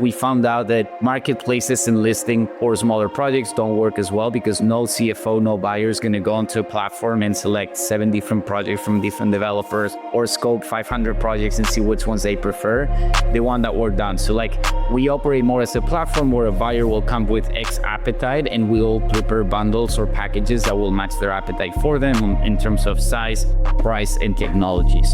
We found out that marketplaces and listing for smaller projects don't work as well because no CFO, no buyer is going to go onto a platform and select 7 different projects from different developers or scope 500 projects and see which ones they prefer. They want that work done. So we operate more as a platform where a buyer will come with X appetite and we'll prepare bundles or packages that will match their appetite for them in terms of size, price, and technologies.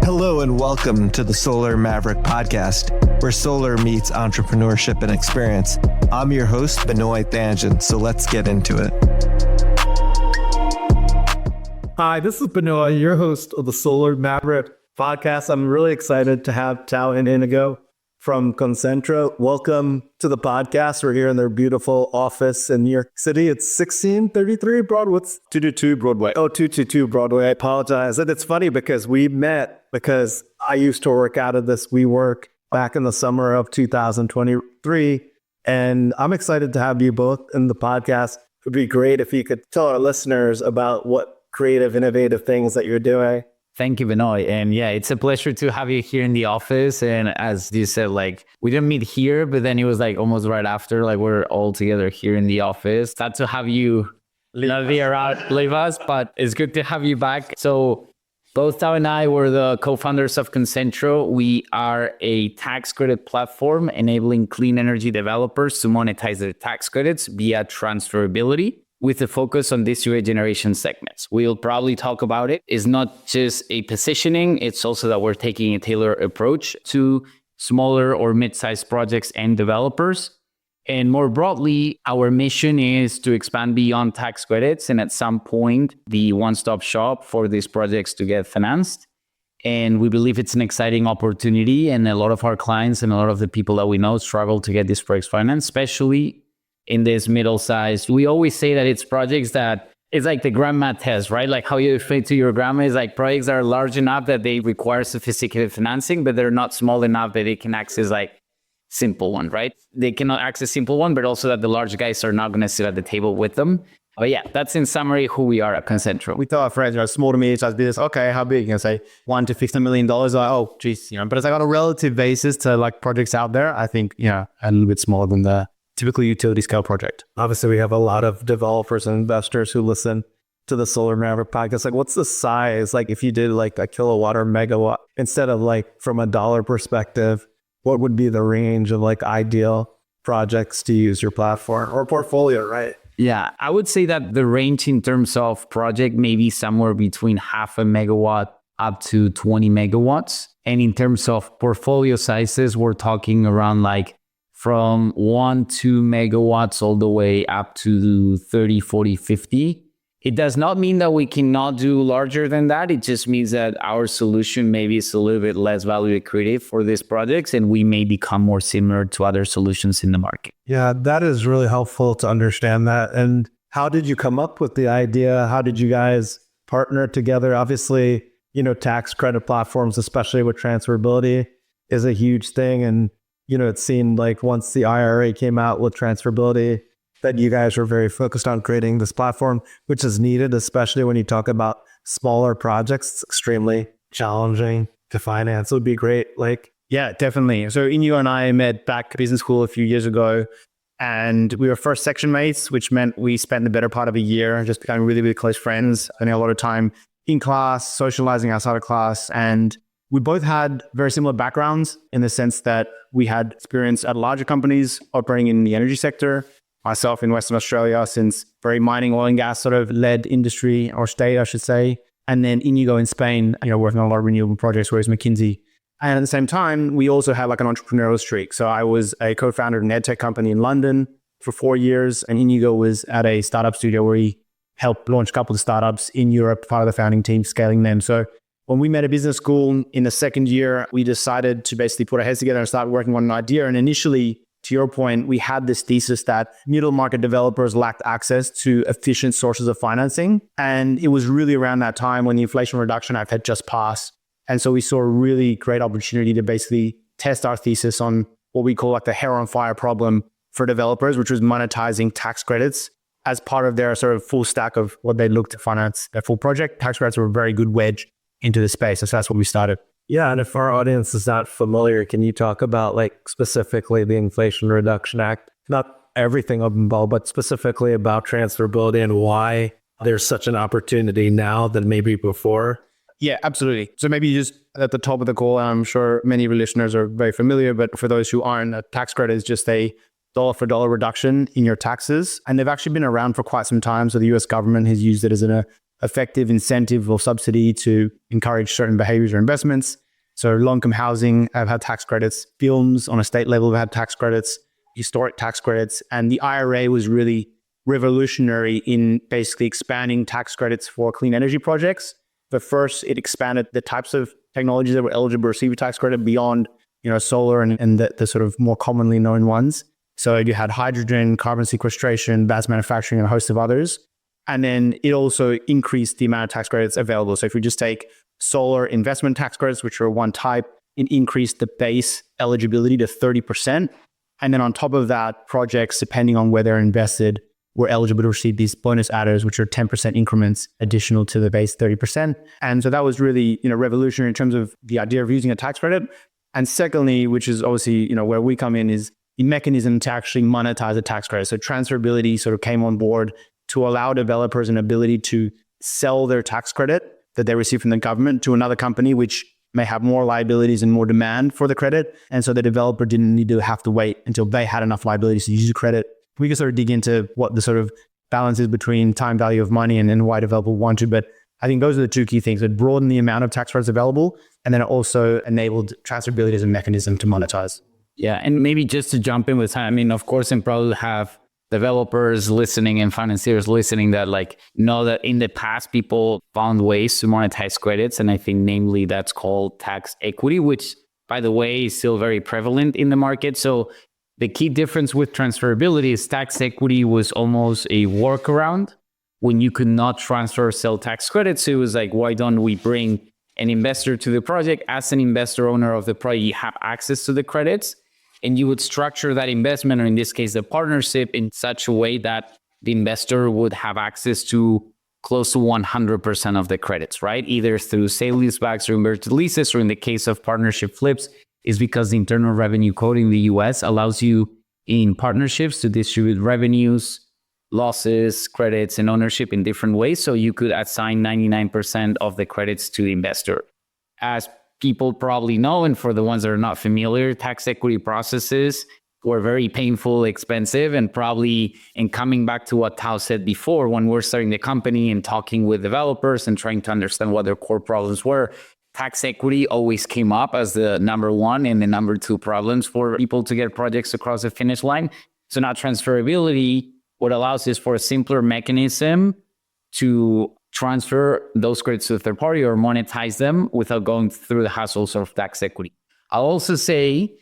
Hello and welcome to the Solar Maverick Podcast, where solar meets entrepreneurship and experience. I'm your host, Benoy Thanjan, so let's get into it. Hi, this is Benoy, your host of the Solar Maverick Podcast. I'm really excited to have Tao and Iñigo from Concentro. Welcome to the podcast. We're here in their beautiful office in New York City. It's 1633 Broadway. What's 222 Broadway? Oh, 222 Broadway. I apologize. And it's funny because we met because I used to work out of this WeWork back in the summer of 2023. And I'm excited to have you both in the podcast. It would be great if you could tell our listeners about what creative, innovative things that you're doing. Thank you, Benoy. And yeah, it's a pleasure to have you here in the office. And as you said, we didn't meet here, but then it was almost right after, we're all together here in the office. Sad to have you leave us, but it's good to have you back. So both Tao and I were the co-founders of Concentro. We are a tax credit platform enabling clean energy developers to monetize their tax credits via transferability, with a focus on distributed generation segments. We'll probably talk about it. It's not just a positioning, it's also that we're taking a tailored approach to smaller or mid-sized projects and developers. And more broadly, our mission is to expand beyond tax credits and at some point, the one-stop shop for these projects to get financed. And we believe it's an exciting opportunity, and a lot of our clients and a lot of the people that we know struggle to get these projects financed, especially in this middle size. We always say that it's projects that it's like the grandma test, right? Like how you explain to your grandma is projects that are large enough that they require sophisticated financing, but they're not small enough that they can access simple one, right? They cannot access simple one, but also that the large guys are not going to sit at the table with them. But yeah, that's in summary who we are at Concentro. We tell our friends, small to medium-sized business, okay, how big? Say $1 to $50 million. Oh, geez, but it's on a relative basis to projects out there. I think, a little bit smaller than the typically utility scale project. Obviously, we have a lot of developers and investors who listen to the Solar Maverick podcast. What's the size? If you did a kilowatt or megawatt, instead of from a dollar perspective, what would be the range of ideal projects to use your platform or portfolio, right? Yeah, I would say that the range in terms of project may be somewhere between 0.5 megawatt up to 20 megawatts. And in terms of portfolio sizes, we're talking around from 1, 2 megawatts all the way up to 30, 40, 50. It does not mean that we cannot do larger than that. It just means that our solution maybe is a little bit less value accretive for these projects, and we may become more similar to other solutions in the market. Yeah, that is really helpful to understand that. And how did you come up with the idea? How did you guys partner together? Obviously, tax credit platforms, especially with transferability, is a huge thing. And it seemed once the IRA came out with transferability, that you guys were very focused on creating this platform, which is needed, especially when you talk about smaller projects. It's extremely challenging to finance. It would be great. Yeah, definitely. So Iñigo and I met back at business school a few years ago, and we were first section mates, which meant we spent the better part of a year just becoming really, really close friends, spending a lot of time in class, socializing outside of class. And we both had very similar backgrounds in the sense that we had experience at larger companies operating in the energy sector. Myself in Western Australia, since very mining, oil and gas sort of led industry or state, I should say. And then Iñigo in Spain, working on a lot of renewable projects, whereas McKinsey. And at the same time, we also had an entrepreneurial streak. So I was a co-founder of an ed tech company in London for 4 years. And Iñigo was at a startup studio where he helped launch a couple of startups in Europe, part of the founding team, scaling them. So when we met at business school in the second year, we decided to basically put our heads together and start working on an idea. And initially, to your point, we had this thesis that middle market developers lacked access to efficient sources of financing. And it was really around that time when the Inflation Reduction Act had just passed. And so we saw a really great opportunity to basically test our thesis on what we call the hair on fire problem for developers, which was monetizing tax credits as part of their sort of full stack of what they look to finance their full project. Tax credits were a very good wedge into the space. So that's what we started. Yeah, and if our audience is not familiar, can you talk about like specifically the Inflation Reduction Act? Not everything involved, but specifically about transferability and why there's such an opportunity now than maybe before. Yeah, absolutely. So maybe just at the top of the call, I'm sure many of your listeners are very familiar, but for those who aren't, a tax credit is just a dollar for dollar reduction in your taxes. And they've actually been around for quite some time. So the US government has used it as an effective incentive or subsidy to encourage certain behaviors or investments. So low-income housing have had tax credits, films on a state level have had tax credits, historic tax credits. And the IRA was really revolutionary in basically expanding tax credits for clean energy projects. But first, it expanded the types of technologies that were eligible to receive a tax credit beyond, solar and the sort of more commonly known ones. So you had hydrogen, carbon sequestration, battery manufacturing, and a host of others. And then it also increased the amount of tax credits available. So if we just take solar investment tax credits, which are one type, it increased the base eligibility to 30%. And then on top of that, projects, depending on where they're invested, were eligible to receive these bonus adders, which are 10% increments additional to the base 30%. And so that was really, revolutionary in terms of the idea of using a tax credit. And secondly, which is obviously, where we come in, is the mechanism to actually monetize a tax credit. So transferability sort of came on board to allow developers an ability to sell their tax credit that they receive from the government to another company, which may have more liabilities and more demand for the credit. And so the developer didn't need to have to wait until they had enough liabilities to use the credit. We can sort of dig into what the sort of balance is between time value of money and why developers want to. But I think those are the two key things. It broadened the amount of tax credits available, and then it also enabled transferability as a mechanism to monetize. Yeah, and maybe just to jump in with time, of course, and probably have developers listening and financiers listening that know that in the past, people found ways to monetize credits. And I think namely that's called tax equity, which, by the way, is still very prevalent in the market. So the key difference with transferability is tax equity was almost a workaround when you could not transfer or sell tax credits. So it was like, why don't we bring an investor to the project? As an investor owner of the project, you have access to the credits, and you would structure that investment, or in this case, the partnership, in such a way that the investor would have access to close to 100% of the credits, right? Either through sale leasebacks or inverted leases, or in the case of partnership flips, is because the Internal Revenue Code in the US allows you in partnerships to distribute revenues, losses, credits, and ownership in different ways. So you could assign 99% of the credits to the investor. As people probably know, and for the ones that are not familiar, tax equity processes were very painful, expensive, and probably, and coming back to what Tao said before, when we're starting the company and talking with developers and trying to understand what their core problems were, tax equity always came up as the number one and the number two problems for people to get projects across the finish line. So now transferability, what allows is for a simpler mechanism to transfer those credits to a third party or monetize them without going through the hassles of tax equity. I'll also say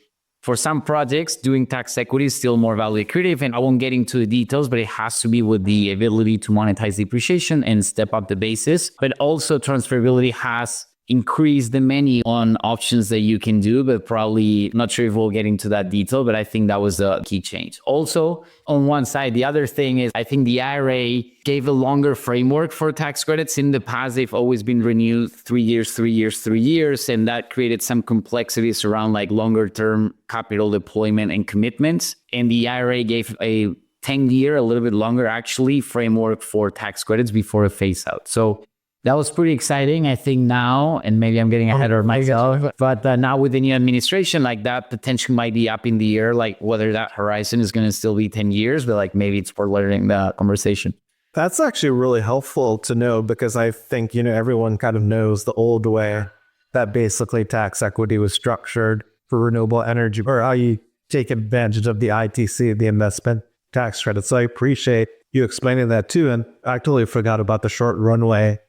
for some projects, doing tax equity is still more value accretive, and I won't get into the details, but it has to be with the ability to monetize depreciation and step up the basis. But also transferability has increase the menu on options that you can do, but probably not sure if we'll get into that detail, but I think that was a key change. Also, on one side, the other thing is I think the IRA gave a longer framework for tax credits. In the past, they've always been renewed 3 years, 3 years, 3 years, and that created some complexities around longer term capital deployment and commitments. And the IRA gave a 10-year, a little bit longer actually, framework for tax credits before a phase out. So that was pretty exciting. I think now, and maybe I'm getting ahead of myself, but now with the new administration, that potential might be up in the air, whether that horizon is going to still be 10 years, but maybe it's for learning the conversation. That's actually really helpful to know, because I think, everyone kind of knows the old way that basically tax equity was structured for renewable energy, or how you take advantage of the ITC, the investment tax credit. So I appreciate you explaining that too. And I totally forgot about the short runway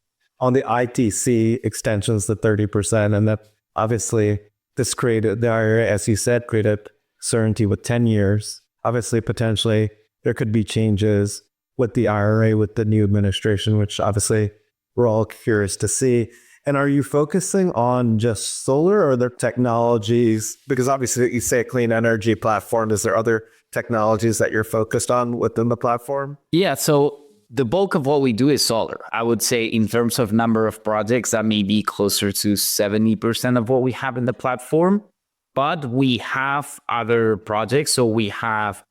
on the ITC extensions to 30%. And that obviously this created, the IRA, as you said, created certainty with 10 years. Obviously, potentially, there could be changes with the IRA, with the new administration, which obviously we're all curious to see. And are you focusing on just solar, or are there technologies? Because obviously you say a clean energy platform. Is there other technologies that you're focused on within the platform? Yeah, so The bulk of what we do is solar. I would say in terms of number of projects, that may be closer to 70% of what we have in the platform. But we have other projects. So we have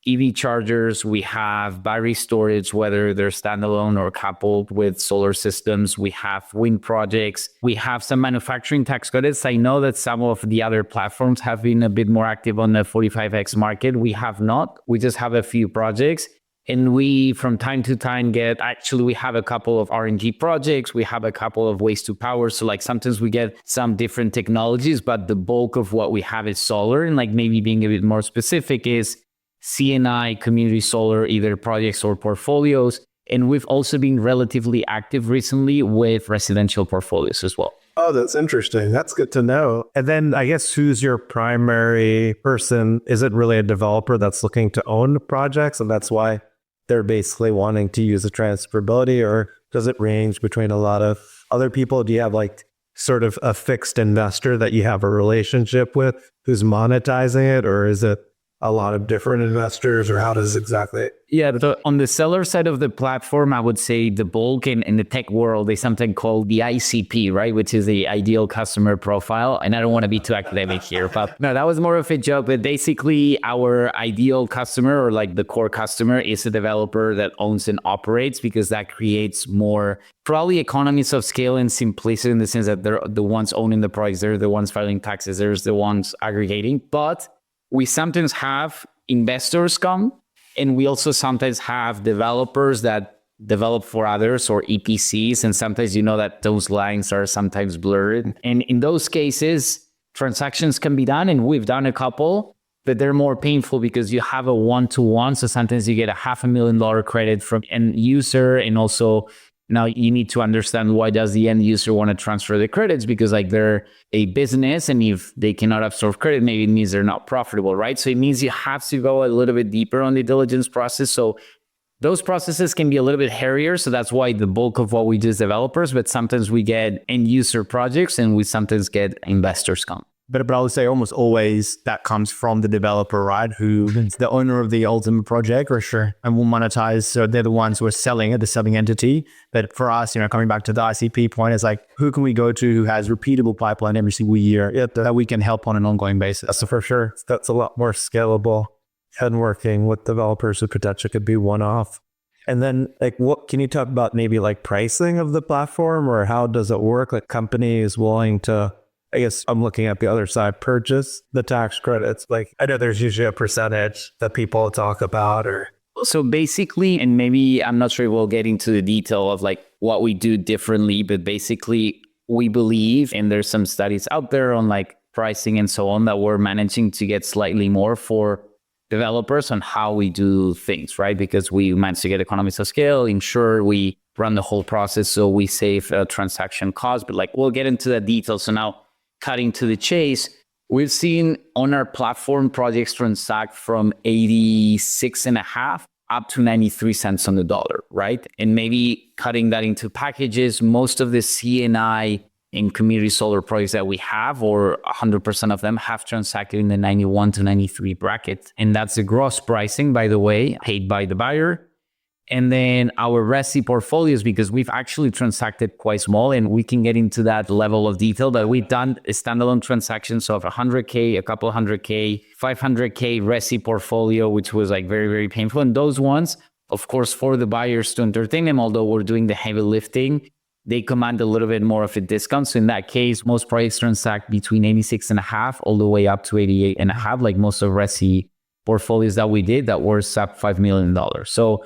EV chargers, we have battery storage, whether they're standalone or coupled with solar systems. We have wind projects. We have some manufacturing tax credits. I know that some of the other platforms have been a bit more active on the 45X market. We have not. We just have a few projects. And we, from time to time, we have a couple of RNG projects. We have a couple of waste to power. So like sometimes we get some different technologies, but the bulk of what we have is solar. And like maybe being a bit more specific is CNI, community solar, either projects or portfolios. And we've also been relatively active recently with residential portfolios as well. Oh, that's interesting. That's good to know. And then I guess who's your primary person? Is it really a developer that's looking to own projects and that's why they're basically wanting to use the transferability, or does it range between a lot of other people? Do you have like sort of a fixed investor that you have a relationship with who's monetizing it, or is it a lot of different investors, or how does exactly? Yeah, so on the seller side of the platform, I would say the bulk in the tech world is something called the ICP, right? Which is the ideal customer profile. And I don't want to be too academic here, but no, that was more of a joke. But basically our ideal customer, or like the core customer, is a developer that owns and operates, because that creates more probably economies of scale and simplicity, in the sense that they're the ones owning the project, they're the ones filing taxes, they're the ones aggregating. But we sometimes have investors come, and we also sometimes have developers that develop for others, or EPCs. And sometimes you know that those lines are sometimes blurred. And in those cases, transactions can be done, and we've done a couple, but they're more painful because you have a one-to-one. So sometimes you get a $500,000 credit from end user, and also now you need to understand, why does the end user want to transfer the credits? Because like they're a business, and if they cannot absorb credit, maybe it means they're not profitable, right? So it means you have to go a little bit deeper on the diligence process. So those processes can be a little bit hairier. So that's why the bulk of what we do is developers, but sometimes we get end user projects, and we sometimes get investors come. But I would say almost always that comes from the developer, right? Who is the owner of the ultimate project, or sure, and will monetize. So they're the ones who are selling it, the selling entity. But for us, coming back to the ICP point, it's like, who can we go to who has repeatable pipeline every single year that we can help on an ongoing basis? So for sure, that's a lot more scalable than working with developers who potentially could be one-off. And then like, what can you talk about maybe like pricing of the platform, or how does it work? Like companies willing to, I guess I'm looking at the other side, purchase the tax credits. Like I know there's usually a percentage that people talk about, or. So basically, and maybe I'm not sure we'll get into the detail of like what we do differently, but basically we believe, and there's some studies out there on like pricing and so on, that we're managing to get slightly more for developers on how we do things, right? Because we manage to get economies of scale, ensure we run the whole process, so we save transaction costs. But like we'll get into the details. So now, cutting to the chase, we've seen on our platform projects transact from 86.5 up to 93 cents on the dollar, right? And maybe cutting that into packages, most of the CNI and community solar projects that we have, or 100% of them, have transacted in the 91 to 93 bracket. And that's the gross pricing, by the way, paid by the buyer. And then our resi portfolios, because we've actually transacted quite small, and we can get into that level of detail, but we've done standalone transactions of 100K, a couple 100K, 500K resi portfolio, which was like very, very painful. And those ones, of course, for the buyers to entertain them, although we're doing the heavy lifting, they command a little bit more of a discount. So in that case, most projects transact between 86.5 all the way up to 88.5, like most of resi portfolios that we did that were sub $5 million. So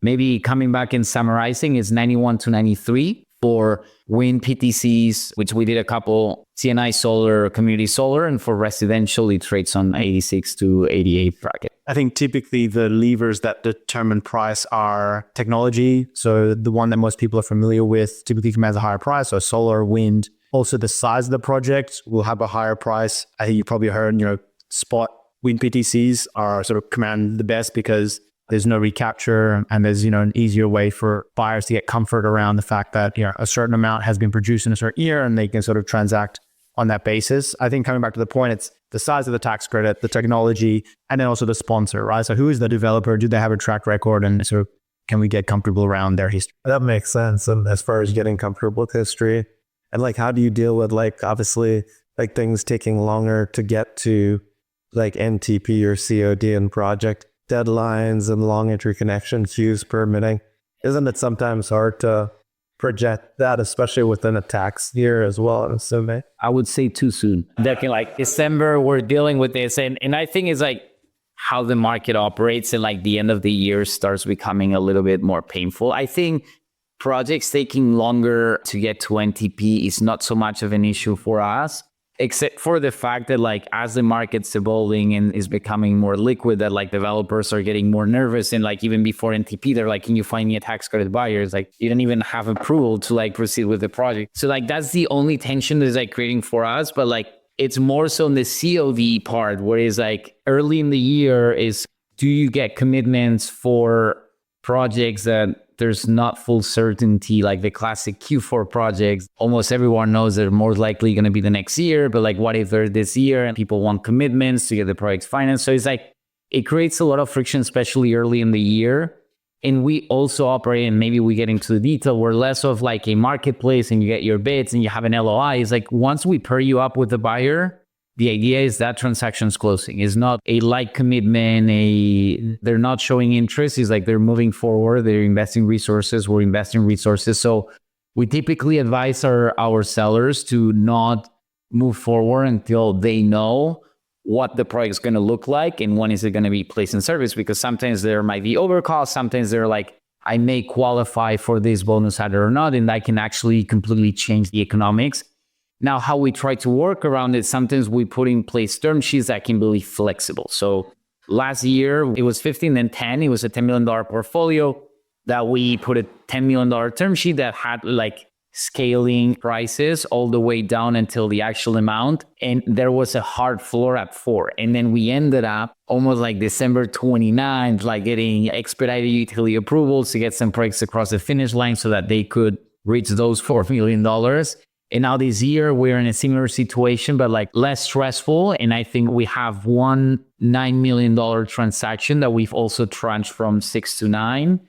maybe coming back and summarizing, is 91 to 93 for wind PTCs, which we did a couple, CNI solar, community solar, and for residential, it trades on 86 to 88 bracket. I think typically the levers that determine price are technology. So the one that most people are familiar with typically commands a higher price. So solar, wind. Also the size of the project will have a higher price. I think you probably heard, spot wind PTCs are sort of command the best because there's no recapture, and there's, an easier way for buyers to get comfort around the fact that, a certain amount has been produced in a certain year, and they can sort of transact on that basis. I think coming back to the point, it's the size of the tax credit, the technology, and then also the sponsor, right? So who is the developer? Do they have a track record and sort of can we get comfortable around their history? That makes sense. And as far as getting comfortable with history, and like, how do you deal with like, obviously, like things taking longer to get to like NTP or COD and project deadlines and long interconnection queues permitting? Isn't it sometimes hard to project that, especially within a tax year as well, I'm assuming? I would say too soon. Definitely like December, we're dealing with this. And I think it's like how the market operates, and like the end of the year starts becoming a little bit more painful. I think projects taking longer to get to NTP is not so much of an issue for us, except for the fact that like as the market's evolving and is becoming more liquid, that like developers are getting more nervous. And like even before NTP, they're like, can you find me a tax credit buyer? It's like you don't even have approval to like proceed with the project. So like that's the only tension that's like creating for us. But like it's more so in the COD part, where it's like early in the year is, do you get commitments for projects that there's not full certainty, like the classic Q4 projects? Almost everyone knows they're more likely going to be the next year, but like what if they're this year and people want commitments to get the projects financed? So it's like, it creates a lot of friction, especially early in the year. And we also operate, and maybe we get into the detail, we're less of like a marketplace and you get your bids and you have an LOI. It's like once we pair you up with the buyer, the idea is that transaction's closing. It's not a like commitment, they're not showing interest. It's like they're moving forward, they're investing resources, we're investing resources. So we typically advise our sellers to not move forward until they know what the project is going to look like and when is it going to be placed in service, because sometimes there might be overcost, sometimes they're like, I may qualify for this bonus adder or not, and that can actually completely change the economics. Now, how we try to work around it, sometimes we put in place term sheets that can be flexible. So last year, it was 15 and 10. It was a $10 million portfolio that we put a $10 million term sheet that had like scaling prices all the way down until the actual amount. And there was a hard floor at 4. And then we ended up almost like December 29th, like getting expedited utility approvals to get some projects across the finish line so that they could reach those $4 million. And now this year, we're in a similar situation, but like less stressful. And I think we have one $9 million transaction that we've also tranched from 6 to 9.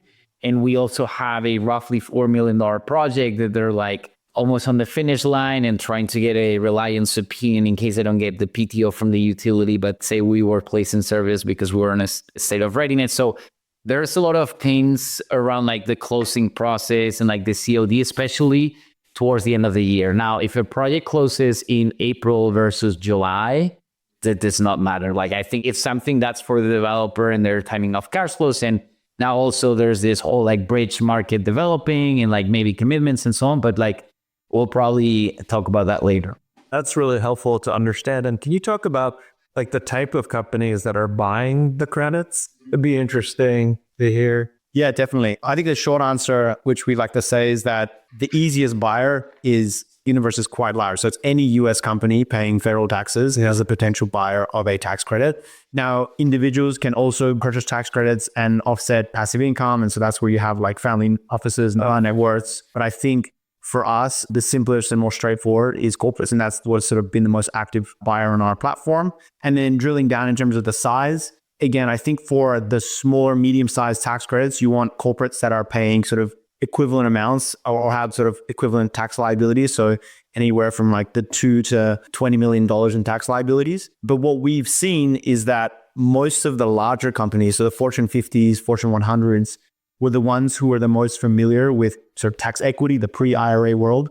And we also have a roughly $4 million project that they're like almost on the finish line and trying to get a reliance opinion in case they don't get the PTO from the utility, but say we were placed in service because we were in a state of readiness. So there's a lot of things around like the closing process and like the COD, especially towards the end of the year. Now, if a project closes in April versus July, that does not matter. Like I think it's something that's for the developer and their timing of cash flows. And now also there's this whole like bridge market developing and like maybe commitments and so on, but like we'll probably talk about that later. That's really helpful to understand. And can you talk about like the type of companies that are buying the credits? It'd be interesting to hear. Yeah, definitely. I think the short answer, which we like to say, is that the easiest buyer is universe is quite large. So it's any US company paying federal taxes as a potential buyer of a tax credit. Now, individuals can also purchase tax credits and offset passive income. And so that's where you have like family offices and net worths. But I think for us, the simplest and more straightforward is corporates. And that's what's sort of been the most active buyer on our platform. And then drilling down in terms of the size, again, I think for the smaller, medium-sized tax credits, you want corporates that are paying sort of equivalent amounts or have sort of equivalent tax liabilities. So anywhere from like the $2 to $20 million in tax liabilities. But what we've seen is that most of the larger companies, so the Fortune 50s, Fortune 100s, were the ones who were the most familiar with sort of tax equity, the pre-IRA world.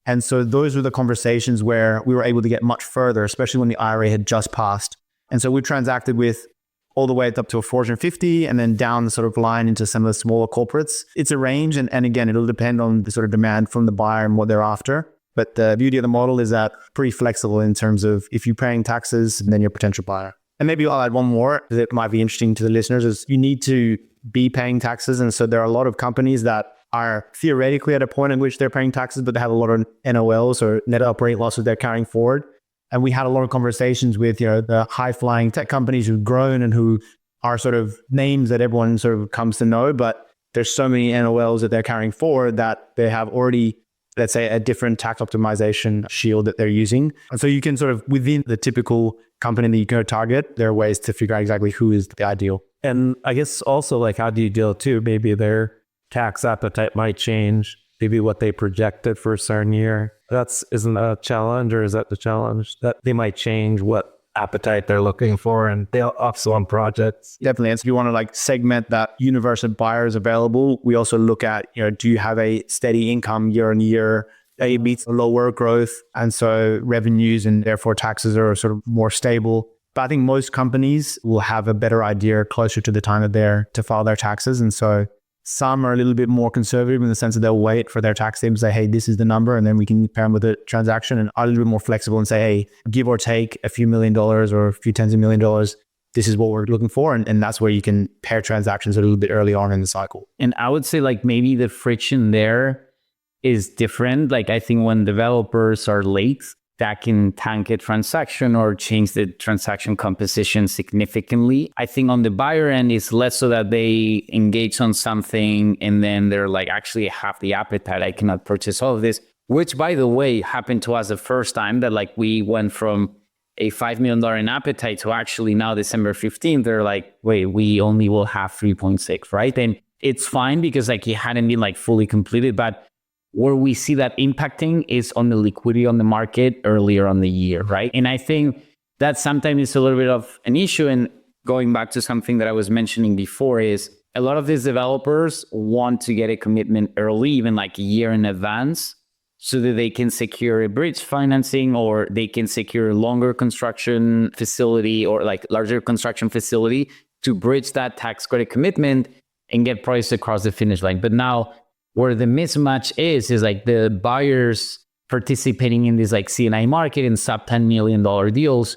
And so those were the conversations where we were able to get much further, especially when the IRA had just passed. And so we transacted with all the way up to a Fortune 50 and then down the sort of line into some of the smaller corporates. It's a range. And again, it'll depend on the sort of demand from the buyer and what they're after. But the beauty of the model is that pretty flexible in terms of if you're paying taxes, then you're a potential buyer. And maybe I'll add one more that might be interesting to the listeners is you need to be paying taxes. And so there are a lot of companies that are theoretically at a point in which they're paying taxes, but they have a lot of NOLs or net operating losses they're carrying forward. And we had a lot of conversations with, the high-flying tech companies who've grown and who are sort of names that everyone sort of comes to know, but there's so many NOLs that they're carrying forward that they have already let's say, a different tax optimization shield that they're using. And so you can sort of, within the typical company that you can target, there are ways to figure out exactly who is the ideal. And I guess also, like, how do you deal too? Maybe their tax appetite might change, maybe what they projected for a certain year. Isn't that a challenge, or is that the challenge that they might change what appetite they're looking for, and they'll also on projects? Definitely. And so if you want to like segment that universe of buyers available, we also look at, do you have a steady income year on year? It meets lower growth. And so revenues and therefore taxes are sort of more stable. But I think most companies will have a better idea closer to the time that they're to file their taxes. And so some are a little bit more conservative in the sense that they'll wait for their tax team to say, hey, this is the number, and then we can pair them with a transaction, and are a little bit more flexible and say, hey, give or take a few $1 million or a few tens of $1 million, this is what we're looking for. And that's where you can pair transactions a little bit early on in the cycle. And I would say like maybe the friction there is different. Like I think when developers are late, that can tank a transaction or change the transaction composition significantly. I think on the buyer end, it's less so that they engage on something and then they're like, actually have the appetite, I cannot purchase all of this, which by the way, happened to us the first time that like we went from a $5 million in appetite to actually now December 15th, they're like, wait, we only will have 3.6, right? And it's fine because like it hadn't been like fully completed, but where we see that impacting is on the liquidity on the market earlier on the year, right? And I think that sometimes is a little bit of an issue. And going back to something that I was mentioning before is a lot of these developers want to get a commitment early, even like a year in advance, so that they can secure a bridge financing or they can secure a longer construction facility or like larger construction facility to bridge that tax credit commitment and get projects across the finish line. But now, where the mismatch is like the buyers participating in this like C&I market in sub $10 million deals,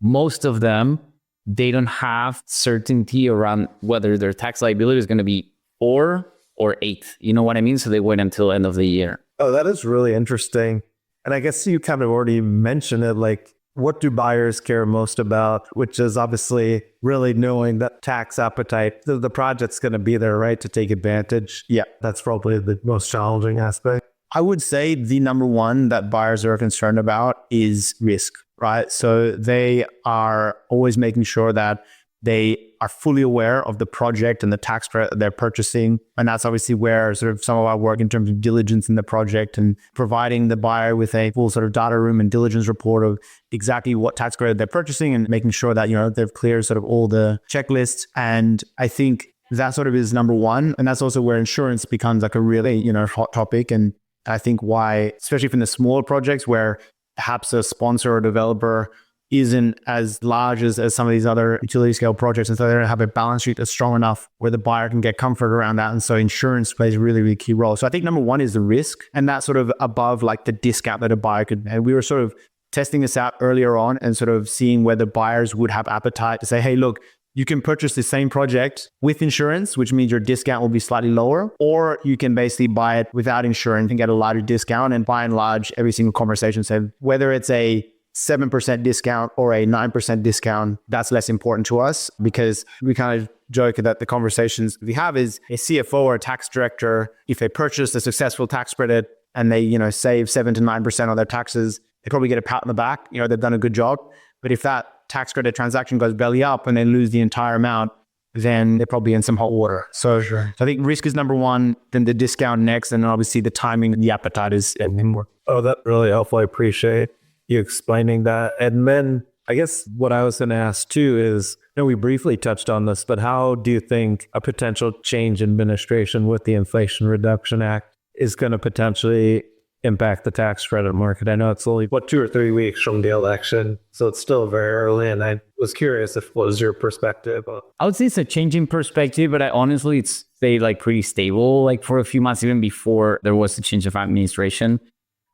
most of them, they don't have certainty around whether their tax liability is going to be 4 or 8. You know what I mean? So they wait until end of the year. Oh, that is really interesting. And I guess you kind of already mentioned it, like, what do buyers care most about, which is obviously really knowing that tax appetite, the project's going to be there, right, to take advantage. Yeah. That's probably the most challenging aspect. I would say the number one that buyers are concerned about is risk, right? So they are always making sure that they are fully aware of the project and the tax credit that they're purchasing. And that's obviously where sort of some of our work in terms of diligence in the project and providing the buyer with a full sort of data room and diligence report of exactly what tax credit they're purchasing and making sure that, they've cleared sort of all the checklists. And I think that sort of is number one. And that's also where insurance becomes like a really, hot topic. And I think why, especially from the smaller projects where perhaps a sponsor or developer isn't as large as some of these other utility scale projects. And so they don't have a balance sheet that's strong enough where the buyer can get comfort around that. And so insurance plays a really, really key role. So I think number one is the risk, and that's sort of above like the discount that a buyer could. And we were sort of testing this out earlier on and sort of seeing whether buyers would have appetite to say, hey, look, you can purchase the same project with insurance, which means your discount will be slightly lower, or you can basically buy it without insurance and get a larger discount. And by and large, every single conversation said, whether it's a 7% discount or a 9% discount, that's less important to us, because we kind of joke that the conversations we have is a CFO or a tax director, if they purchase a successful tax credit and they, save 7 to 9% on their taxes, they probably get a pat on the back, they've done a good job. But if that tax credit transaction goes belly up and they lose the entire amount, then they're probably in some hot water. So I think risk is number one, then the discount next, and then obviously the timing and the appetite is more. Oh, that really helpful. I appreciate you explaining that. And then I guess what I was going to ask too is, we briefly touched on this, but how do you think a potential change in administration with the Inflation Reduction Act is going to potentially impact the tax credit market? I know it's only 2 or 3 weeks from the election, so it's still very early. And I was curious if what was your perspective? I would say it's a changing perspective, but honestly, it's stayed like pretty stable, like for a few months, even before there was a change of administration.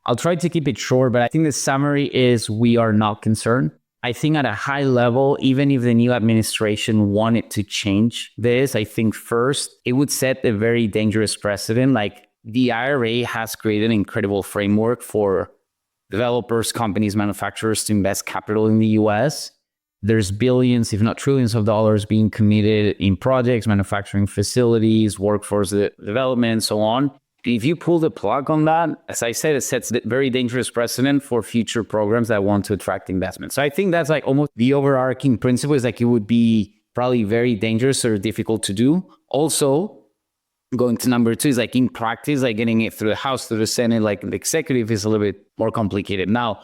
I'll try to keep it short, but I think the summary is we are not concerned. I think at a high level, even if the new administration wanted to change this, I think first, it would set a very dangerous precedent. Like the IRA has created an incredible framework for developers, companies, manufacturers to invest capital in the US. There's billions, if not trillions of dollars being committed in projects, manufacturing facilities, workforce development, so on. if you pull the plug on that, as I said, it sets a very dangerous precedent for future programs that want to attract investment. So I think that's like almost the overarching principle is like it would be probably very dangerous or difficult to do. Also, going to number 2 is like in practice, like getting it through the House, through the Senate, like the executive is a little bit more complicated. Now,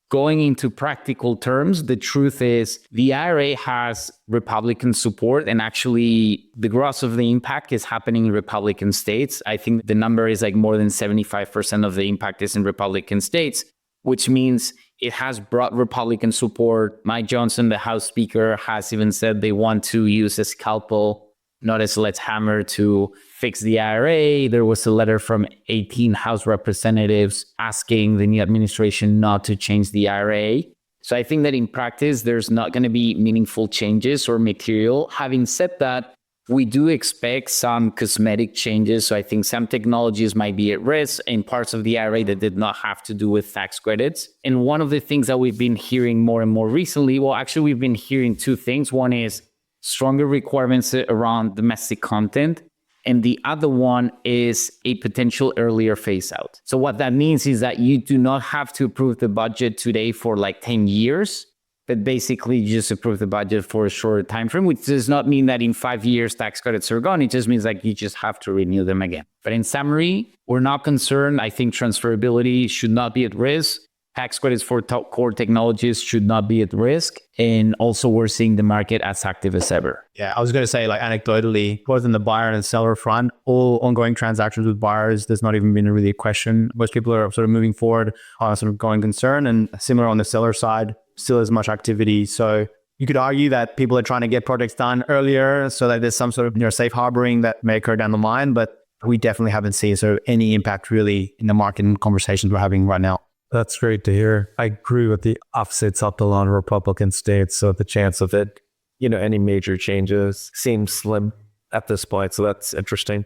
going into practical terms, the truth is the IRA has Republican support, and actually the gross of the impact is happening in Republican states. I think the number is like more than 75% of the impact is in Republican states, which means it has brought Republican support. Mike Johnson, the House Speaker, has even said they want to use a scalpel, not a sledgehammer, to fix the IRA. There was a letter from 18 House representatives asking the new administration not to change the IRA. So I think that in practice, there's not going to be meaningful changes or material. Having said that, we do expect some cosmetic changes. So I think some technologies might be at risk in parts of the IRA that did not have to do with tax credits. And one of the things that we've been hearing more and more recently, well, actually, we've been hearing 2 things. One is stronger requirements around domestic content. And the other one is a potential earlier phase out. So what that means is that you do not have to approve the budget today for like 10 years, but basically you just approve the budget for a shorter time frame, which does not mean that in 5 years tax credits are gone. It just means like you just have to renew them again. But in summary, we're not concerned. I think transferability should not be at risk. Tax credits for core technologies should not be at risk. And also we're seeing the market as active as ever. Yeah, I was going to say, like anecdotally, both in the buyer and seller front, all ongoing transactions with buyers, there's not even been really a question. Most people are sort of moving forward on a sort of going concern, and similar on the seller side, still as much activity. So you could argue that people are trying to get projects done earlier so that there's some sort of safe harboring that may occur down the line, but we definitely haven't seen sort of any impact really in the market and conversations we're having right now. That's great to hear. I agree with the opposites up to a lot of Republican states. So the chance of it, any major changes seems slim at this point. So that's interesting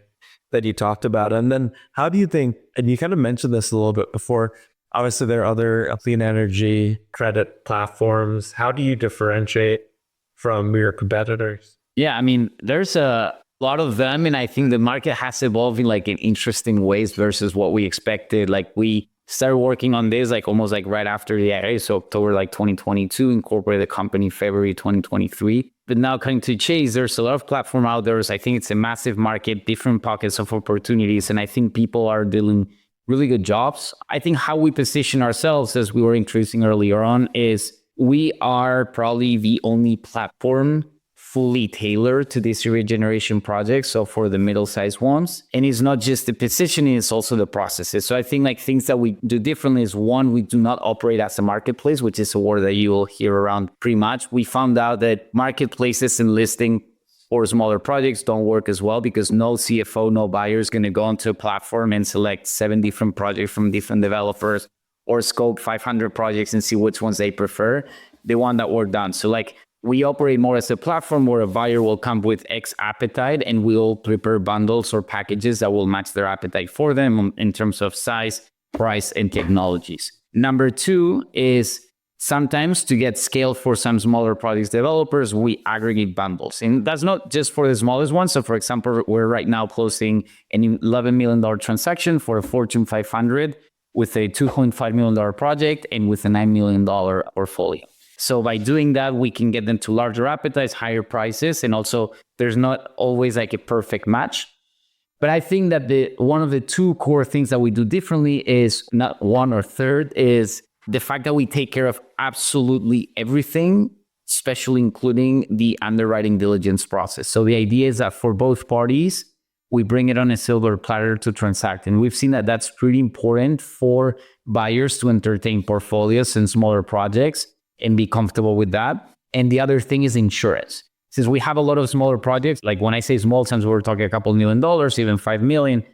that you talked about. And then how do you think, and you kind of mentioned this a little bit before, obviously there are other clean energy credit platforms. How do you differentiate from your competitors? Yeah, I mean, there's a lot of them. And I think the market has evolved in like in interesting ways versus what we expected. Like we started working on this like almost like right after the IRA, so October like 2022, incorporated the company February 2023. But now coming to Chase, there's a lot of platform out there. So I think it's a massive market, different pockets of opportunities. And I think people are doing really good jobs. I think how we position ourselves, as we were introducing earlier on, is we are probably the only platform fully tailored to these regeneration projects. So for the middle-sized ones, and it's not just the positioning, it's also the processes. So I think like things that we do differently is one, we do not operate as a marketplace, which is a word that you will hear around pretty much. We found out that marketplaces and listing for smaller projects don't work as well because no CFO, no buyer is going to go onto a platform and select 7 different projects from different developers or scope 500 projects and see which ones they prefer. They want that work done. So like we operate more as a platform where a buyer will come with X appetite and we'll prepare bundles or packages that will match their appetite for them in terms of size, price, and technologies. Number 2 is sometimes to get scale for some smaller projects developers, we aggregate bundles. And that's not just for the smallest ones. So for example, we're right now closing an $11 million transaction for a Fortune 500 with a $2.5 million project and with a $9 million portfolio. So by doing that, we can get them to larger appetites, higher prices, and also there's not always like a perfect match. But I think that one of the 2 core things that we do differently is not one or third is the fact that we take care of absolutely everything, especially including the underwriting diligence process. So the idea is that for both parties, we bring it on a silver platter to transact. And we've seen that that's pretty important for buyers to entertain portfolios and smaller projects and be comfortable with that. And the other thing is insurance. Since we have a lot of smaller projects, like when I say small, sometimes we're talking a couple $1 million, even $5 million,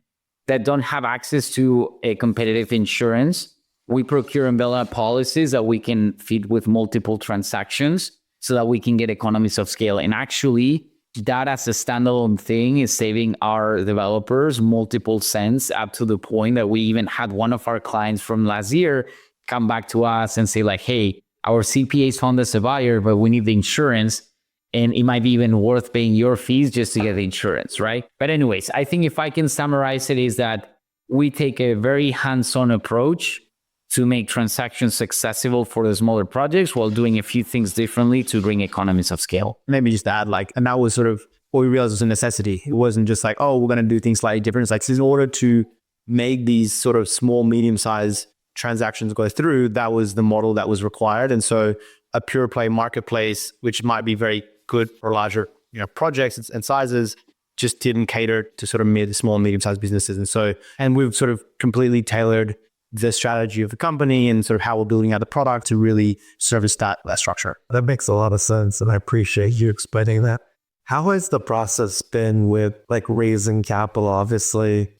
that don't have access to a competitive insurance. We procure umbrella policies that we can feed with multiple transactions so that we can get economies of scale. And actually, that as a standalone thing is saving our developers multiple cents, up to the point that we even had one of our clients from last year come back to us and say like, hey, our CPAs found us a buyer, but we need the insurance. And it might be even worth paying your fees just to get the insurance, right? But anyways, I think if I can summarize it is that we take a very hands-on approach to make transactions accessible for the smaller projects while doing a few things differently to bring economies of scale. Maybe just add and that was sort of what we realized was a necessity. It wasn't just like, oh, we're going to do things slightly different. It's like, in order to make these sort of small, medium-sized transactions go through, that was the model that was required. And so a pure play marketplace, which might be very good for larger projects and sizes, just didn't cater to sort of small and medium-sized businesses. And we've sort of completely tailored the strategy of the company and sort of how we're building out the product to really service that structure. That makes a lot of sense. And I appreciate you explaining that. How has the process been with raising capital? Obviously,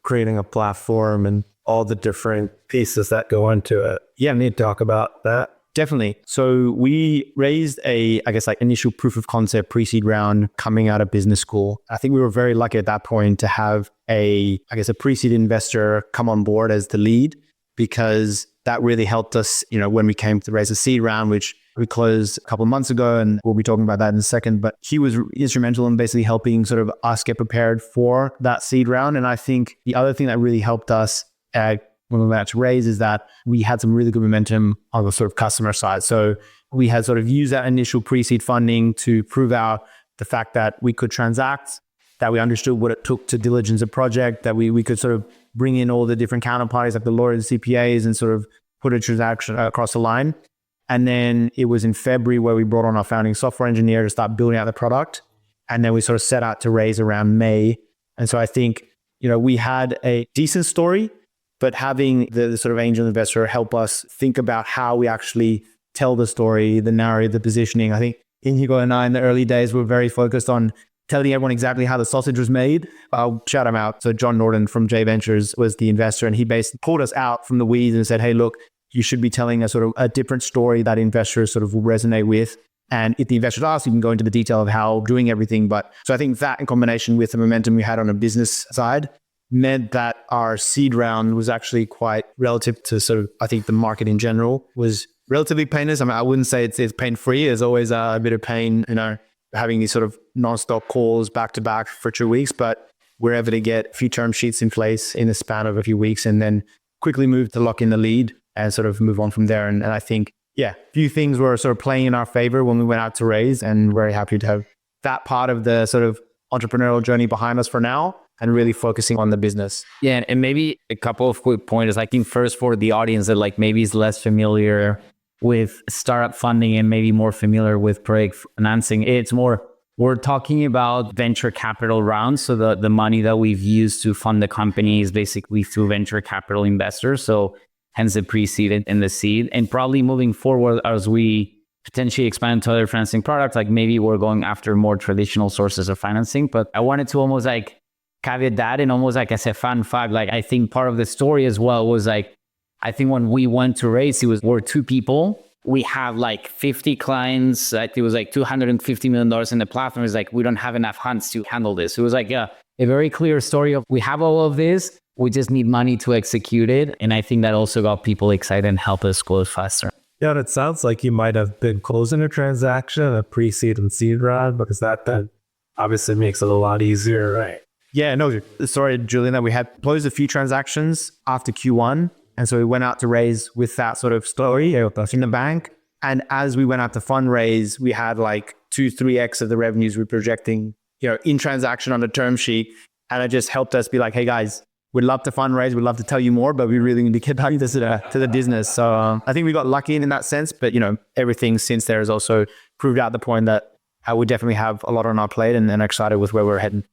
creating a platform and all the different pieces that go into it. Yeah, I need to talk about that. Definitely. So we raised initial proof of concept pre-seed round coming out of business school. I think we were very lucky at that point to have a pre-seed investor come on board as the lead, because that really helped us, when we came to raise a seed round, which we closed a couple of months ago, and we'll be talking about that in a second. But he was instrumental in basically helping sort of us get prepared for that seed round. And I think the other thing that really helped us when we went out to raise is that we had some really good momentum on the sort of customer side. So we had sort of used that initial pre-seed funding to prove out the fact that we could transact, that we understood what it took to diligence a project, that we could sort of bring in all the different counterparties like the lawyers, CPAs, and sort of put a transaction across the line. And then it was in February where we brought on our founding software engineer to start building out the product. And then we sort of set out to raise around May. And so I think, we had a decent story, but having the sort of angel investor help us think about how we actually tell the story, the narrative, the positioning. I think Iñigo and I in the early days were very focused on telling everyone exactly how the sausage was made. I'll shout him out. So John Norton from J Ventures was the investor, and he basically pulled us out from the weeds and said, hey, look, you should be telling a sort of a different story that investors sort of will resonate with. And if the investors ask, you can go into the detail of how doing everything. But so I think that in combination with the momentum we had on the business side meant that our seed round was actually quite relative to sort of, I think the market in general was relatively painless. I mean, I wouldn't say it's pain-free. There's always a bit of pain, having these sort of non-stop calls back to back for 2 weeks, but we're able to get a few term sheets in place in the span of a few weeks and then quickly move to lock in the lead and sort of move on from there. And I think, a few things were sort of playing in our favor when we went out to raise, and very happy to have that part of the sort of entrepreneurial journey behind us for now and really focusing on the business. Yeah, and maybe a couple of quick pointers. I think first for the audience that maybe is less familiar with startup funding and maybe more familiar with project financing, it's more, we're talking about venture capital rounds. So the money that we've used to fund the company is basically through venture capital investors. So hence the pre-seed and the seed. And probably moving forward as we potentially expand to other financing products, maybe we're going after more traditional sources of financing. But I wanted to almost caveat that, and almost as a fun fact, I think part of the story as well was I think when we went to raise, we're two people. We have 50 clients. It was $250 million in the platform. It's we don't have enough hands to handle this. It was a very clear story of we have all of this. We just need money to execute it. And I think that also got people excited and helped us close faster. Yeah, and it sounds like you might have been closing a transaction, a pre-seed and seed round, because that then obviously makes it a lot easier, right? Yeah, no, sorry, Julian, that we had closed a few transactions after Q1. And so we went out to raise with that sort of story in the bank. And as we went out to fundraise, we had 2-3x of the revenues we're projecting, in transaction on the term sheet. And it just helped us be hey guys, we'd love to fundraise. We'd love to tell you more, but we really need to get back to the business. So I think we got lucky in that sense. But, everything since there has also proved out the point that we definitely have a lot on our plate and excited with where we're heading.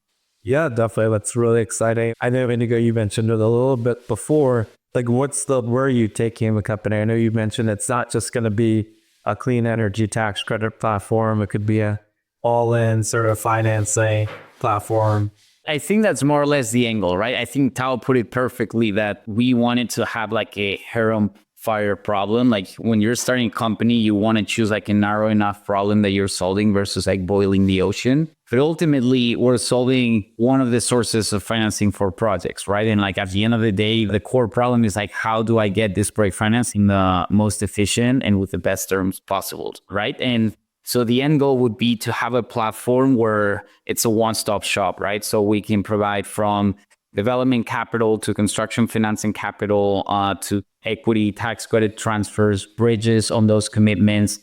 Yeah, definitely. That's really exciting. I know, Iñigo, you mentioned it a little bit before. Where are you taking the company? I know you mentioned it's not just going to be a clean energy tax credit platform. It could be a all-in sort of financing platform. I think that's more or less the angle, right? I think Tao put it perfectly that we wanted to have a hair on fire problem. When you're starting a company, you want to choose a narrow enough problem that you're solving versus boiling the ocean. But ultimately, we're solving one of the sources of financing for projects, right? And at the end of the day, the core problem is how do I get this project financing the most efficient and with the best terms possible, right? And so the end goal would be to have a platform where it's a one-stop shop, right? So we can provide from development capital to construction financing capital to equity, tax credit transfers, bridges on those commitments,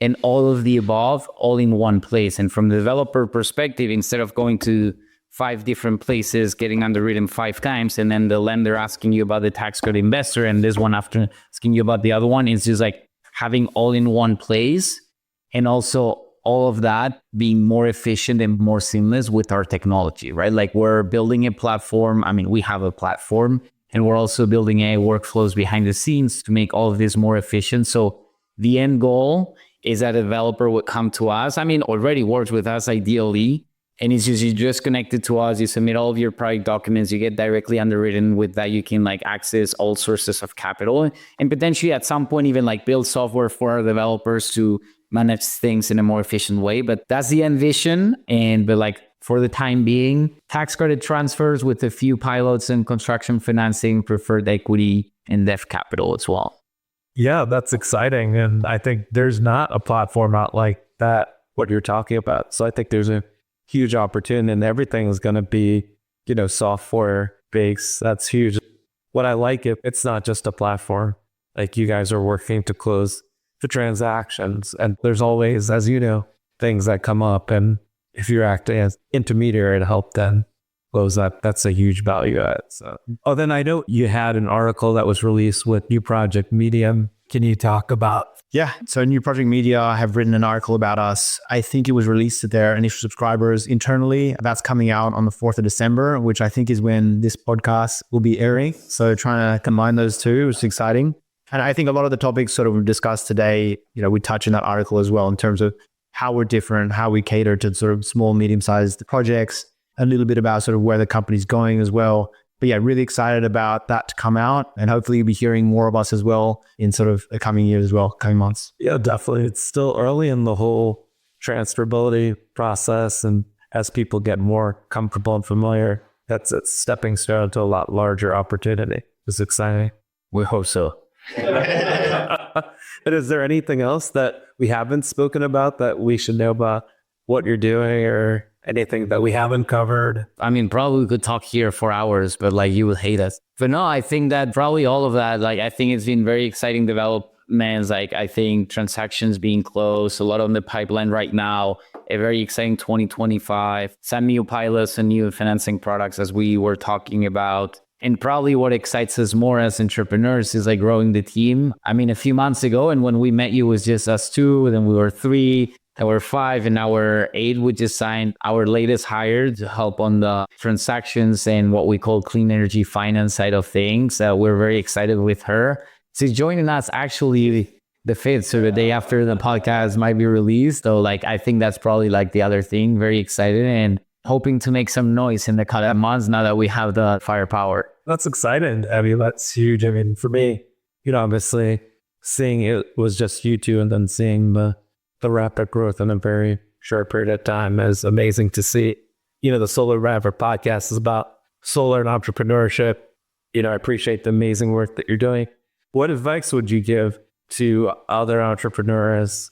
and all of the above, all in one place. And from the developer perspective, instead of going to 5 different places, getting underwritten 5 times, and then the lender asking you about the tax credit investor, and this one after asking you about the other one, it's just like having all in one place, and also all of that being more efficient and more seamless with our technology, right? Like we're building a platform. I mean, we have a platform, and we're also building AI workflows behind the scenes to make all of this more efficient. So the end goal is that a developer would come to us. I mean, already works with us ideally. And it's just, you just connected to us, you submit all of your project documents, you get directly underwritten. With that, you can like access all sources of capital and potentially at some point even like build software for our developers to manage things in a more efficient way. But that's the end vision. But like for the time being, tax credit transfers with a few pilots and construction financing, preferred equity, and dev capital as well. Yeah, that's exciting. And I think there's not a platform out like that, what you're talking about. So I think there's a huge opportunity, and everything is going to be, software based. That's huge. What I like, it's not just a platform. Like you guys are working to close the transactions, and there's always, as you know, things that come up. And if you're acting as intermediary to help them close that, that's a huge value add. So, then I know you had an article that was released with New Project Medium. Can you talk about? Yeah. So New Project Media have written an article about us. I think it was released to their initial subscribers internally. That's coming out on the 4th of December, which I think is when this podcast will be airing. So trying to combine those two is exciting. And I think a lot of the topics sort of we've discussed today, we touch in that article as well in terms of how we're different, how we cater to sort of small, medium-sized projects, a little bit about sort of where the company's going as well. But yeah, really excited about that to come out, and hopefully you'll be hearing more of us as well in sort of the coming years as well, coming months. Yeah, definitely. It's still early in the whole transferability process, and as people get more comfortable and familiar, that's a stepping stone to a lot larger opportunity. It's exciting. We hope so. And is there anything else that we haven't spoken about that we should know about what you're doing, or anything that we haven't covered? I mean, probably we could talk here for hours, but like you would hate us. But no, I think that probably all of that, like I think it's been very exciting developments. Like I think transactions being closed, a lot on the pipeline right now, a very exciting 2025, some new pilots and new financing products as we were talking about. And probably what excites us more as entrepreneurs is like growing the team. I mean, a few months ago, and when we met you, it was just us 2, then we were 3, then we're 5, and now we're 8. We just signed our latest hire to help on the transactions and what we call clean energy finance side of things. We're very excited with her. She's joining us actually the 5th, so the day after the podcast might be released. So like, I think that's probably like the other thing. Very excited and hoping to make some noise in the coming months now that we have the firepower. That's exciting. I mean, that's huge. I mean, for me, obviously seeing it was just you two, and then seeing the rapid growth in a very short period of time is amazing to see. The Solar Maverick Podcast is about solar and entrepreneurship. I appreciate the amazing work that you're doing. What advice would you give to other entrepreneurs?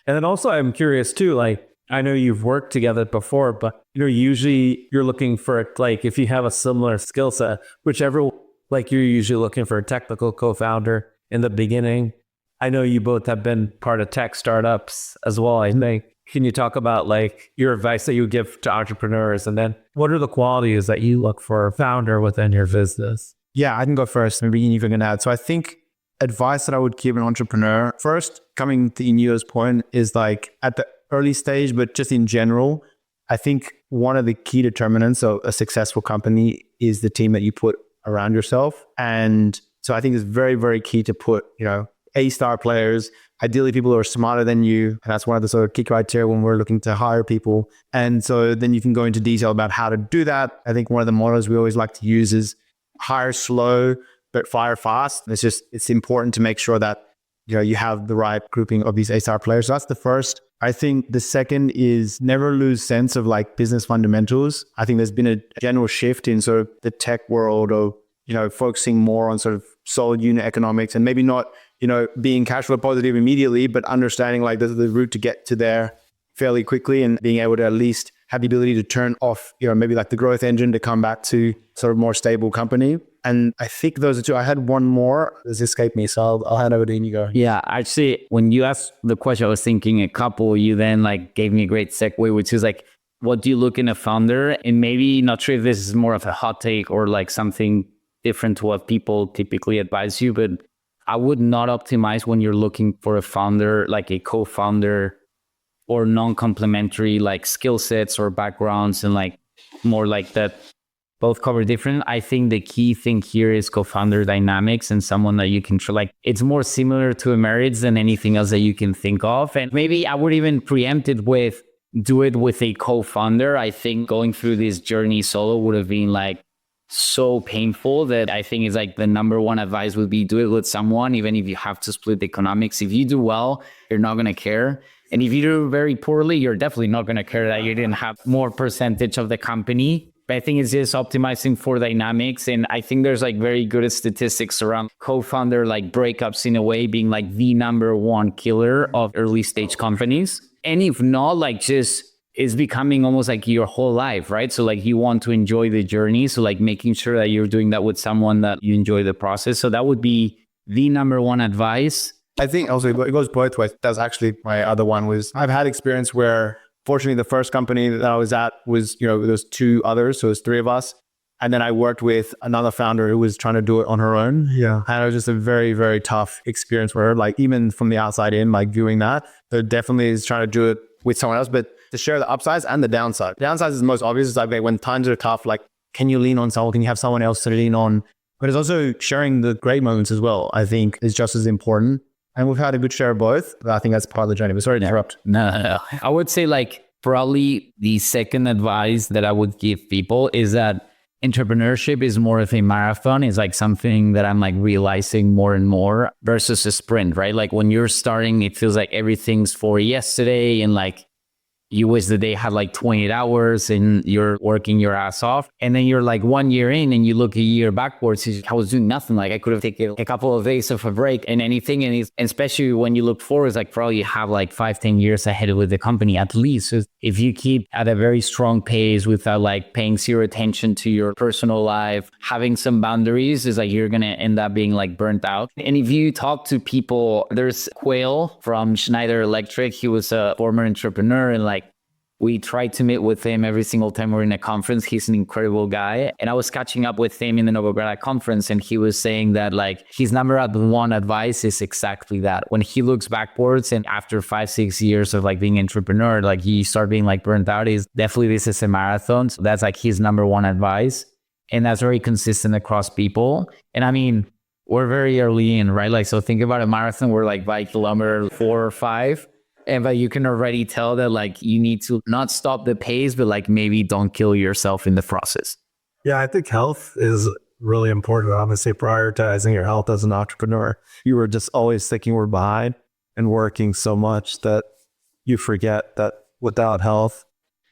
And then also, I'm curious too, like, I know you've worked together before, but usually you're looking for, like, if you have a similar skill set, whichever, like you're usually looking for a technical co-founder in the beginning. I know you both have been part of tech startups as well, I think. Can you talk about like your advice that you give to entrepreneurs, and then what are the qualities that you look for a founder within your business? Yeah, I can go first. Maybe Iñigo can add. So I think advice that I would give an entrepreneur, first, coming to Iñigo's point, is like at the early stage, but just in general, I think one of the key determinants of a successful company is the team that you put around yourself. And so I think it's very, very key to put, A-star players, ideally people who are smarter than you. And that's one of the sort of key criteria when we're looking to hire people. And so then you can go into detail about how to do that. I think one of the mottos we always like to use is hire slow, but fire fast. And it's important to make sure that, you have the right grouping of these A-star players. So that's the first. I think the second is never lose sense of like business fundamentals. I think there's been a general shift in sort of the tech world of, focusing more on sort of solid unit economics, and maybe not, being cash flow positive immediately, but understanding like the route to get to there fairly quickly, and being able to at least have the ability to turn off, maybe like the growth engine to come back to sort of more stable company. And I think those are two. I had one more. This escaped me, so I'll hand over to Iñigo. Yeah, actually, when you asked the question, I was thinking a couple. You then like gave me a great segue, which is like, what do you look in a founder? And maybe not sure if this is more of a hot take or like something different to what people typically advise you, but I would not optimize when you're looking for a founder, like a co-founder or non-complementary like skill sets or backgrounds, and like more like that both cover different. I think the key thing here is co-founder dynamics and someone that you can like, it's more similar to a marriage than anything else that you can think of. And maybe I would even preempt it with, do it with a co-founder. I think going through this journey solo would have been like so painful that I think it's like the number one advice would be do it with someone, even if you have to split the economics. If you do well, you're not going to care. And if you do very poorly, you're definitely not going to care that you didn't have more percentage of the company. But I think it's just optimizing for dynamics. And I think there's like very good statistics around co-founder like breakups in a way being like the number one killer of early stage companies. And if not, like just is becoming almost like your whole life, right? So like you want to enjoy the journey. So like making sure that you're doing that with someone that you enjoy the process. So that would be the number one advice. I think also it goes both ways. That's actually my other one was I've had experience where fortunately the first company that I was at was, there's two others. So it was three of us. And then I worked with another founder who was trying to do it on her own. Yeah. And it was just a very, very tough experience for her. Like even from the outside in, like viewing that, there definitely is trying to do it with someone else, but to share the upsides and the downside. The downside is the most obvious. It's like when times are tough, like can you lean on someone? Can you have someone else to lean on? But it's also sharing the great moments as well, I think is just as important. And we've had a good share of both. But I think that's part of the journey. But sorry to interrupt. No. I would say like probably the second advice that I would give people is that entrepreneurship is more of a marathon. It's like something that I'm like realizing more and more versus a sprint, right? Like when you're starting, it feels like everything's for yesterday and like you wish the day had like 28 hours and you're working your ass off. And then you're like 1 year in and you look a year backwards, I was doing nothing. Like I could have taken a couple of days of a break and anything. And especially when you look forward, it's like probably you have like 5-10 years ahead with the company at least. So if you keep at a very strong pace without like paying zero attention to your personal life, having some boundaries, is like you're going to end up being like burnt out. And if you talk to people, there's Quail from Schneider Electric. He was a former entrepreneur and like, we try to meet with him every single time we're in a conference. He's an incredible guy. And I was catching up with him in the Novograd conference and he was saying that like his number one advice is exactly that. When he looks backwards and after 5-6 years of like being an entrepreneur, like he start being like burnt out, is definitely this is a marathon. So that's like his number one advice. And that's very consistent across people. And I mean, we're very early in, right? Like, so think about a marathon, we're like by kilometer 4 or 5. But you can already tell that like you need to not stop the pace, but like maybe don't kill yourself in the process. Yeah, I think health is really important. Obviously, prioritizing your health as an entrepreneur. You were just always thinking we're behind and working so much that you forget that without health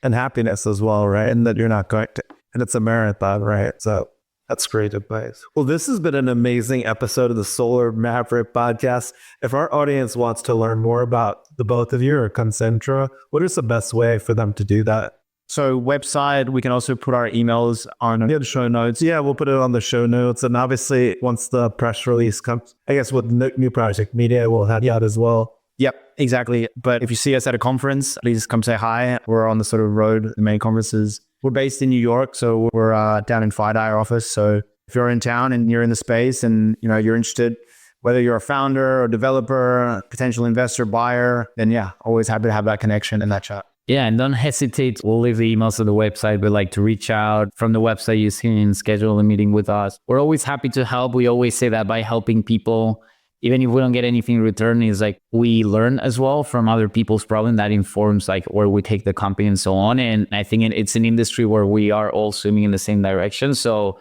and happiness as well, right? And that you're not going to, and it's a marathon, right? So that's great advice. Well, this has been an amazing episode of the Solar Maverick Podcast. If our audience wants to learn more about the both of you or Concentro, what is the best way for them to do that? So website, we can also put our emails on the show notes. Yeah, we'll put it on the show notes. And obviously, once the press release comes, I guess with new project media, we'll have that as well. Yep, exactly. But if you see us at a conference, please come say hi. We're on the sort of road, the main conferences. We're based in New York, so we're down in FIDI, our office. So if you're in town and you're in the space and you're interested, whether you're a founder or developer, potential investor, buyer, then yeah, always happy to have that connection and that chat. Yeah, and don't hesitate. We'll leave the emails on the website, but like to reach out from the website you see and schedule a meeting with us. We're always happy to help. We always say that by helping people, even if we don't get anything in return, is like we learn as well from other people's problem that informs like where we take the company and so on. And I think it's an industry where we are all swimming in the same direction. So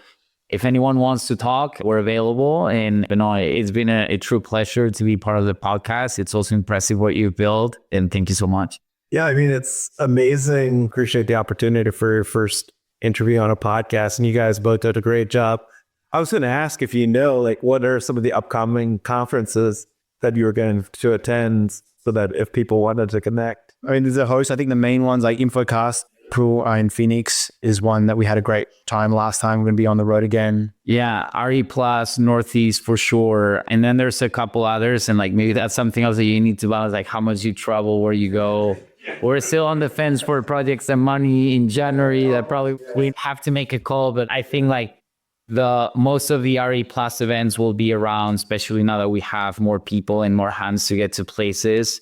if anyone wants to talk, we're available. And Benoy, it's been a true pleasure to be part of the podcast. It's also impressive what you've built. And thank you so much. Yeah, I mean, it's amazing. Appreciate the opportunity for your first interview on a podcast. And you guys both did a great job. I was going to ask if you know, like, what are some of the upcoming conferences that you're going to attend so that if people wanted to connect? I mean, there's a host. I think the main ones like Infocast Pro in Phoenix is one that we had a great time last time. We're going to be on the road again. Yeah, RE Plus, Northeast for sure. And then there's a couple others. And like maybe that's something else that you need to balance, like how much you travel, where you go. We're still on the fence for projects and money in January. That probably we have to make a call. But I think like the most of the RE Plus events will be around, especially now that we have more people and more hands to get to places.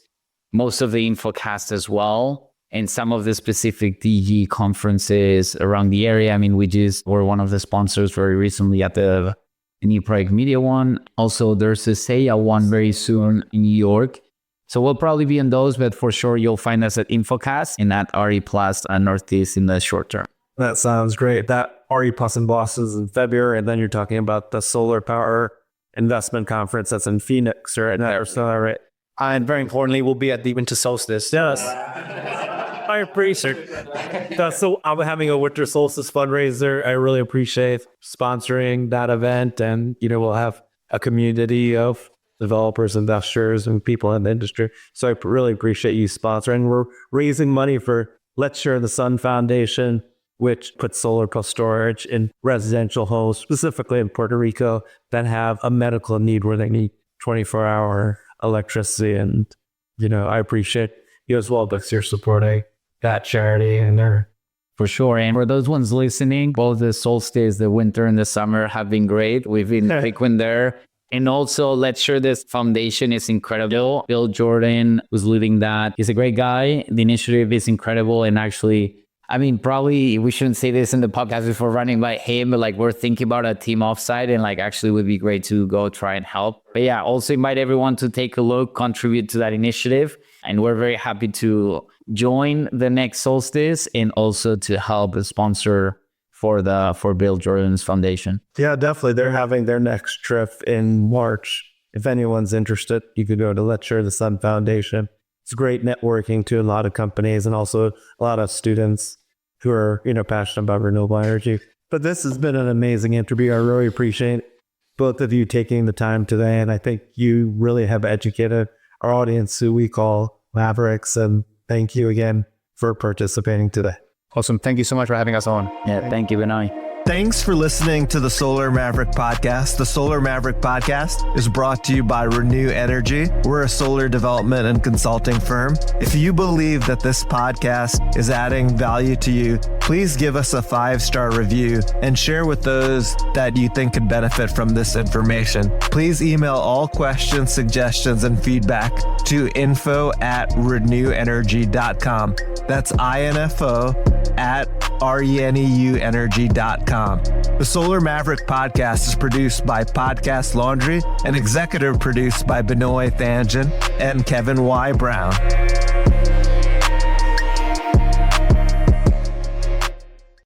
Most of the InfoCast as well. And some of the specific DG conferences around the area. I mean, we just were one of the sponsors very recently at the New Project Media one. Also, there's a SEIA one very soon in New York. So we'll probably be in those, but for sure, you'll find us at InfoCast and at RE Plus and Northeast in the short term. That sounds great. That RE Plus in Boston is in February, and then you're talking about the Solar Power Investment Conference that's in Phoenix, right? Right. And very importantly, we'll be at the Winter Solstice. Yes. I appreciate it. So I'm having a Winter Solstice fundraiser. I really appreciate sponsoring that event. And, we'll have a community of developers, investors, and people in the industry. So I really appreciate you sponsoring. We're raising money for Let's Share the Sun Foundation, which puts solar plus storage in residential homes, specifically in Puerto Rico, that have a medical need where they need 24-hour electricity. And, I appreciate you as well, because you're supporting that charity and they're for sure. And for those ones listening, both the solstice, the winter and the summer have been great. We've been frequent there. And also, Let's Share This Foundation is incredible. Bill Jordan, who's leading that, he's a great guy. The initiative is incredible. And actually, I mean, probably we shouldn't say this in the podcast before running by him, but like we're thinking about a team offsite and like actually would be great to go try and help. But yeah, also invite everyone to take a look, contribute to that initiative. And we're very happy to join the next solstice and also to help sponsor for Bill Jordan's foundation. Yeah, definitely. They're having their next trip in March. If anyone's interested, you could go to Let's Share the Sun Foundation. It's great networking to a lot of companies and also a lot of students who are, passionate about renewable energy. But this has been an amazing interview. I really appreciate both of you taking the time today. And I think you really have educated our audience, who we call Mavericks. And thank you again for participating today. Awesome. Thank you so much for having us on. Yeah, thank you, Benoy. Thanks for listening to the Solar Maverick Podcast. The Solar Maverick Podcast is brought to you by Reneu Energy. We're a solar development and consulting firm. If you believe that this podcast is adding value to you, please give us a 5-star review and share with those that you think could benefit from this information. Please email all questions, suggestions, and feedback to info@reneuenergy.com. That's info@reneuenergy.com. The Solar Maverick Podcast is produced by Podcast Laundry and executive produced by Benoy Thanjan and Kevin Y. Brown.